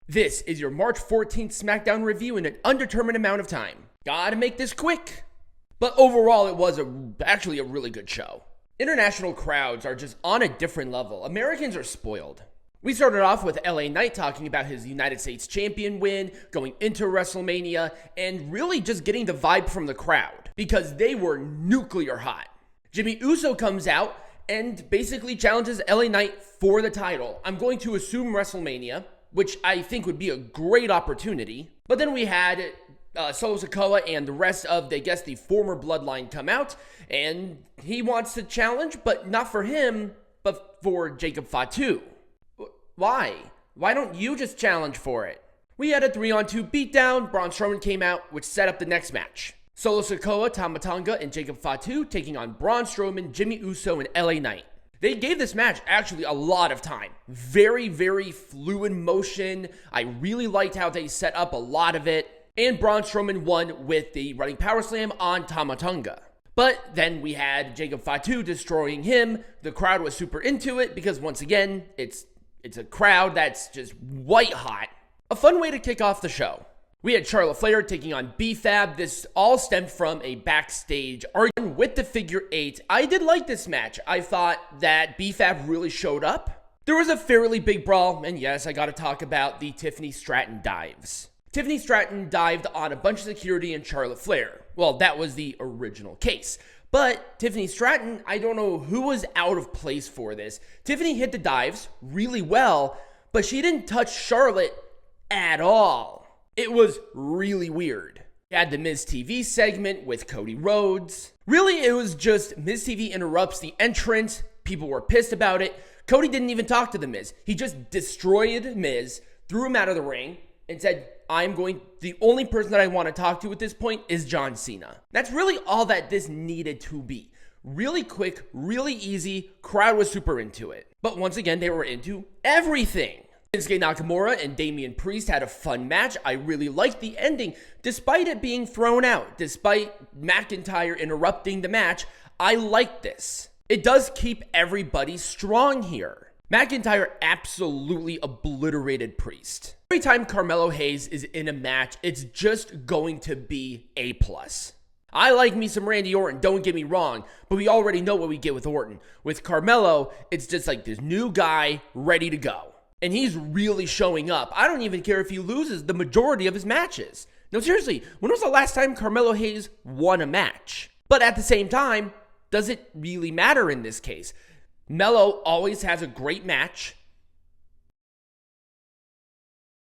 This is your March 14th SmackDown review in an undetermined amount of time. Gotta make this quick. But overall, it was actually a really good show. International crowds are just on a different level. Americans are spoiled. We started off with LA Knight talking about his United States champion win, going into WrestleMania, and really just getting the vibe from the crowd because they were nuclear hot. Jimmy Uso comes out and basically challenges LA Knight for the title. I'm going to assume WrestleMania, which I think would be a great opportunity. But then we had Solo Sikoa and the rest of, the former Bloodline come out, and he wants to challenge, but not for him, but for Jacob Fatu. Why? Why don't you just challenge for it? We had a 3-on-2 beatdown. Braun Strowman came out, which set up the next match. Solo Sikoa, Tama Tonga, and Jacob Fatu taking on Braun Strowman, Jimmy Uso, and LA Knight. They gave this match actually a lot of time. Very, very fluid motion. I really liked how they set up a lot of it. And Braun Strowman won with the running Powerslam on Tama Tonga. But then we had Jacob Fatu destroying him. The crowd was super into it because once again, it's a crowd that's just white hot. A fun way to kick off the show. We had Flair taking on B-Fab. This all stemmed from a backstage argument with the figure 8. I did like this match. I thought that B-Fab really showed up. There was a fairly big brawl, and yes, I gotta talk about the Tiffany Stratton dives. Tiffany Stratton dived on a bunch of security and Charlotte Flair. Well, that was the original case. But Tiffany Stratton, I don't know who was out of place for this. Tiffany hit the dives really well, but she didn't touch Charlotte at all. It was really weird. We had the Miz TV segment with Cody Rhodes. Really, it was just Miz TV interrupts the entrance. People were pissed about it. Cody didn't even talk to the Miz. He just destroyed Miz, threw him out of the ring, and said, the only person that I want to talk to at this point is John Cena. That's really all that this needed to be. Really quick, really easy, crowd was super into it. But once again, they were into everything. Shinsuke Nakamura and Damian Priest had a fun match. I really liked the ending. Despite it being thrown out, despite McIntyre interrupting the match, I liked this. It does keep everybody strong here. McIntyre absolutely obliterated Priest. Every time Carmelo Hayes is in a match, it's just going to be A+. I like me some Randy Orton, don't get me wrong, but we already know what we get with Orton. With Carmelo, it's just like this new guy ready to go. And he's really showing up. I don't even care if he loses the majority of his matches. No, seriously, when was the last time Carmelo Hayes won a match? But at the same time, does it really matter in this case? Melo always has a great match.